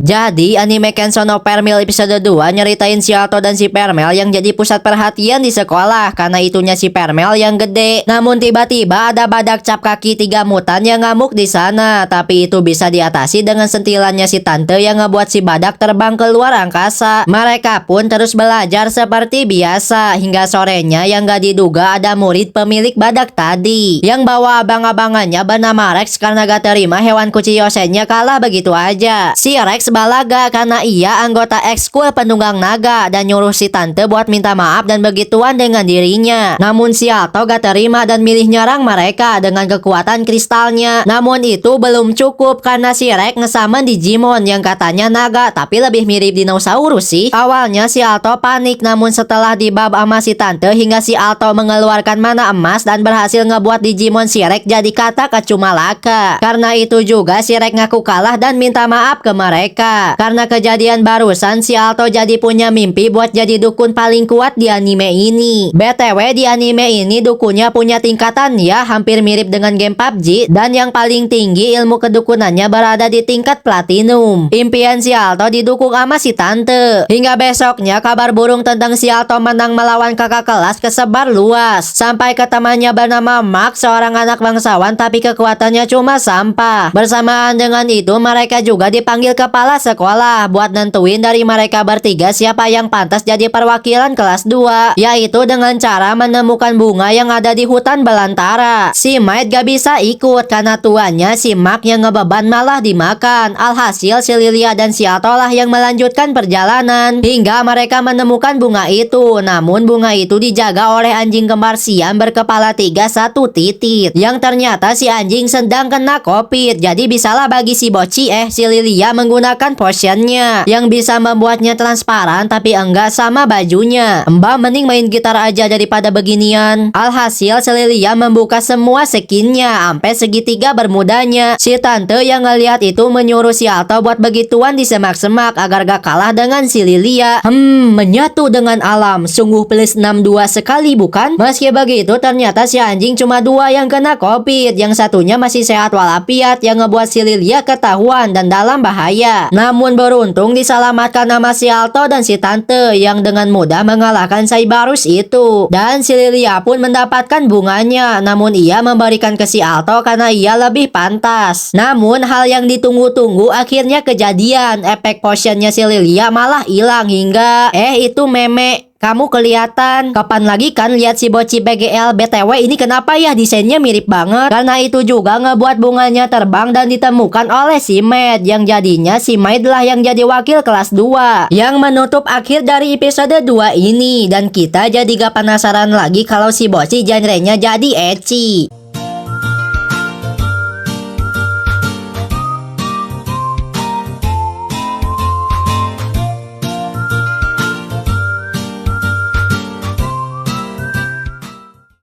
Jadi anime Kenso no Permil episode 2 nyeritain si Alto dan si Permel yang jadi pusat perhatian di sekolah karena itunya si Permel yang gede. Namun tiba-tiba ada badak cap kaki 3 mutan yang ngamuk di sana, tapi itu bisa diatasi dengan sentilannya si tante yang ngebuat si badak terbang keluar angkasa. Mereka pun terus belajar seperti biasa hingga sorenya yang gak diduga ada murid pemilik badak tadi yang bawa abang-abangannya bernama Rex karena gak terima hewan kuci Yosennya kalah begitu aja. Si Rex balaga karena ia anggota ekskul penunggang naga dan nyuruh si tante buat minta maaf dan begituan dengan dirinya. Namun si Alto gak terima dan milih nyerang mereka dengan kekuatan kristalnya. Namun itu belum cukup karena si Rex ngesamen Digimon yang katanya naga tapi lebih mirip dinosaurus sih. Awalnya si Alto panik, namun setelah dibab sama si tante hingga si Alto mengeluarkan mana emas dan berhasil ngebuat Digimon si Rex jadi kata kecumalaka. Karena itu juga si Rex ngaku kalah dan minta maaf ke mereka. Karena kejadian barusan si Alto jadi punya mimpi buat jadi dukun paling kuat di anime ini. BTW di anime ini dukunnya punya tingkatan ya, hampir mirip dengan game PUBG, dan yang paling tinggi ilmu kedukunannya berada di tingkat platinum. Impian si Alto didukung sama si tante. Hingga besoknya kabar burung tentang si Alto menang melawan kakak kelas kesebar luas. Sampai ke temannya bernama Mark, seorang anak bangsawan tapi kekuatannya cuma sampah. Bersamaan dengan itu mereka juga dipanggil kepala sekolah buat nentuin dari mereka bertiga siapa yang pantas jadi perwakilan kelas 2, yaitu dengan cara menemukan bunga yang ada di hutan belantara. Si Maid gak bisa ikut karena tuannya si Mark yang ngebeban malah dimakan. Alhasil si Lilia dan si Alto lah yang melanjutkan perjalanan hingga mereka menemukan bunga itu. Namun bunga itu dijaga oleh anjing kembar Siam berkepala 3 satu titit yang ternyata si anjing sedang kena COVID. Jadi bisalah bagi si Boci si Lilia menggunakan potionnya yang bisa membuatnya transparan tapi enggak sama bajunya. Mbak mending main gitar aja daripada beginian. Alhasil si Lilia membuka semua skinnya sampai segitiga bermudanya. Si tante yang ngelihat itu menyuruh si Alto buat begituan di semak-semak agar gak kalah dengan si Lilia. Menyatu dengan alam sungguh plus 62 sekali bukan? Meski begitu ternyata si anjing cuma 2 yang kena COVID, yang satunya masih sehat walafiat yang ngebuat si Lilia ketahuan dan dalam bahaya. Namun beruntung diselamatkan nama si Alto dan si tante yang dengan mudah mengalahkan Cyberus itu. Dan si Lilia pun mendapatkan bunganya, namun ia memberikan ke si Alto karena ia lebih pantas. Namun hal yang ditunggu-tunggu akhirnya kejadian. Efek potionnya si Lilia malah hilang hingga itu meme. Kamu kelihatan. Kapan lagi kan lihat si Boci BGL? BTW ini kenapa ya desainnya mirip banget? Karena itu juga ngebuat bunganya terbang dan ditemukan oleh si Maid, yang jadinya si Maid lah yang jadi wakil kelas 2 yang menutup akhir dari episode 2 ini. Dan kita jadi gak penasaran lagi kalau si Boci genrenya jadi ecchi.